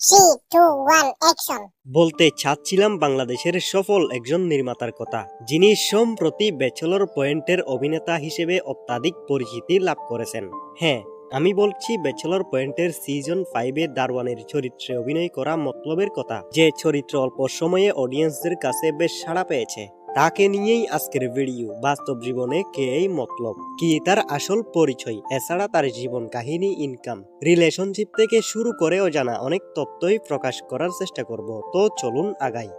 3, 2, 1, action. বলতে চাচ্ছিলাম বাংলাদেশের সফল একজন নির্মাতার কথা, যিনি সম্প্রতি ব্যাচেলর পয়েন্টের অভিনেতা হিসেবে অত্যাধিক পরিচিতি লাভ করেছেন। হ্যাঁ, আমি বলছি ব্যাচেলর পয়েন্টের সিজন 5-এ দারওয়ানের চরিত্রে অভিনয় করা মতলবের কথা, যে চরিত্র অল্প সময়ে অডিয়েন্সদের কাছে বেশ সাড়া পেয়েছে। তাকে নিয়েই আজকের ভিডিও। বাস্তব জীবনে কে এই মতলব, কি তার আসল পরিচয়, এছাড়া তার জীবন কাহিনী, ইনকাম, রিলেশনশিপ থেকে শুরু করে অজানা অনেক তথ্যই প্রকাশ করার চেষ্টা করব। তো চলুন আগাই।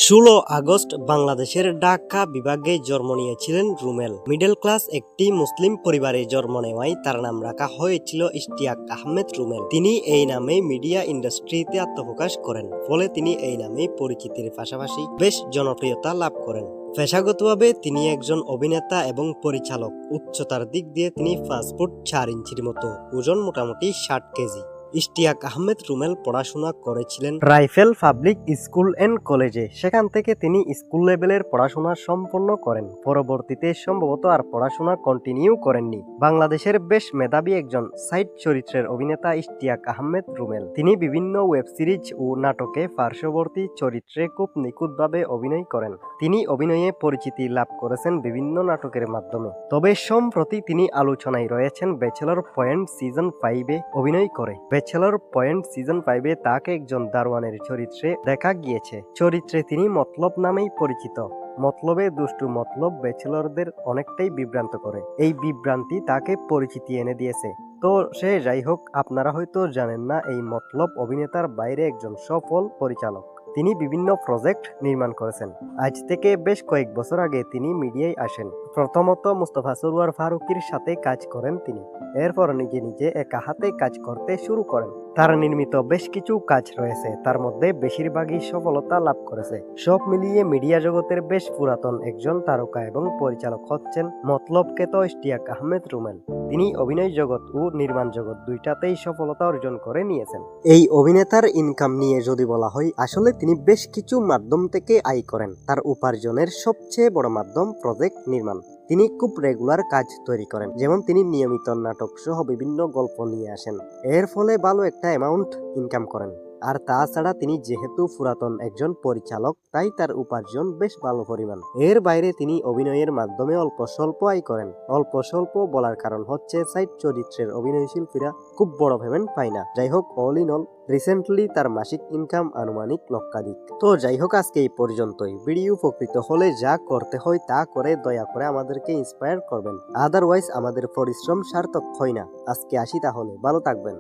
16 আগস্ট বাংলাদেশের ঢাকা বিভাগে জন্ম নিয়েছিলেন রুমেল। মিডল ক্লাস একটি মুসলিম পরিবারে জন্ম নেওয়ায় তার নাম রাখা হয়েছিল ইশতিয়াক আহমেদ রুমেল। তিনি এই নামে মিডিয়া ইন্ডাস্ট্রিতে আত্মপ্রকাশ করেন, ফলে তিনি এই নামে পরিচিতির পাশাপাশি বেশ জনপ্রিয়তা লাভ করেন। পেশাগতভাবে তিনি একজন অভিনেতা এবং পরিচালক। উচ্চতার দিক দিয়ে তিনি 5 ফুট 4 ইঞ্চির মতো, ওজন মোটামুটি 60 কেজি। ইশতিয়াক আহমেদ রুমেল পড়াশোনা করেছিলেন রাইফেল পাবলিক স্কুল অ্যান্ড কলেজে। সেখান থেকে তিনি স্কুল লেভেলের পড়াশোনা সম্পন্ন করেন। পরবর্তীতে সম্ভবত আর পড়াশোনা কন্টিনিউ করেননি। বাংলাদেশের বেশ মেধাবী একজন সাইড চরিত্রের অভিনেতা ইশতিয়াক আহমেদ রুমেল। তিনি বিভিন্ন ওয়েব সিরিজ ও নাটকে পার্শ্ববর্তী চরিত্রে খুব নিখুঁতভাবে অভিনয় করেন। তিনি অভিনয়ে পরিচিতি লাভ করেছেন বিভিন্ন নাটকের মাধ্যমে। তবে সম্প্রতি তিনি আলোচনায় রয়েছেন ব্যাচেলর পয়েন্ট সিজন 5-এ অভিনয় করে। ব্যাচেলর পয়েন্ট সিজন 5-এ তাকে একজন দারোয়ানের চরিত্রে দেখা গিয়েছে। চরিত্রে তিনি মতলব নামেই পরিচিত। মতলবে দুষ্টু মতলব ব্যাচেলরদের অনেকটাই বিভ্রান্ত করে। এই বিভ্রান্তি তাকে পরিচিতি এনে দিয়েছে। তো সে যাই হোক, আপনারা হয়তো জানেন না এই মতলব অভিনেতার বাইরে একজন সফল পরিচালক। তিনি বিভিন্ন প্রজেক্ট নির্মাণ করেছেন। আজ থেকে বেশ কয়েক বছর আগে তিনি মিডিয়ায় আসেন। প্রথমত মুস্তফা সরোয়ার ফারুকীর সাথে কাজ করেন তিনি। এরপর নিজে নিজে একা হাতে কাজ করতে শুরু করেন। তার নির্মিত বেশ কিছু কাজ রয়েছে, তার মধ্যে বেশিরভাগই সফলতা লাভ করেছে। সব মিলিয়ে মিডিয়া জগতের বেশ পুরাতন একজন তারকা এবং পরিচালক হচ্ছেন মতলব খ্যাত ইশতিয়াক আহমেদ রুমেল। তিনি অভিনয় জগৎ ও নির্মাণ জগৎ দুইটাতেই সফলতা অর্জন করে নিয়েছেন। এই অভিনেতার ইনকাম নিয়ে যদি বলা হয়, আসলে তিনি বেশ কিছু মাধ্যম থেকে আয় করেন। তার উপার্জনের সবচেয়ে বড় মাধ্যম প্রজেক্ট নির্মাণ। তিনি খুব রেগুলার কাজ তৈরি করেন, যেমন তিনি নিয়মিত নাটক সহ বিভিন্ন গল্প নিয়ে আসেন। এর ফলে ভালো একটা অ্যামাউন্ট ইনকাম করেন। আর তাছাড়া তিনি যেহেতু পুরাতন একজন পরিচালক, তাই তার উপার্জন বেশ ভালো পরিমাণ। এর বাইরে তিনি অভিনয়ের মাধ্যমে অল্প স্বল্প আয় করেন। অল্প স্বল্প বলার কারণ হচ্ছে সাইড চরিত্রের অভিনয় শিল্পীরা খুব বড় পেমেন্ট পায় না। যাই হোক, অল ইন অল রিসেন্টলি তার মাসিক ইনকাম আনুমানিক লক্ষাধিক। তো যাই হোক, আজকে এই পর্যন্তই। ভিডিও উপকৃত হলে যা করতে হয় তা করে দয়া করে আমাদেরকে ইন্সপায়ার করবেন। আদারওয়াইজ আমাদের পরিশ্রম সার্থক হয় না। আজকে আসি তাহলে, ভালো থাকবেন।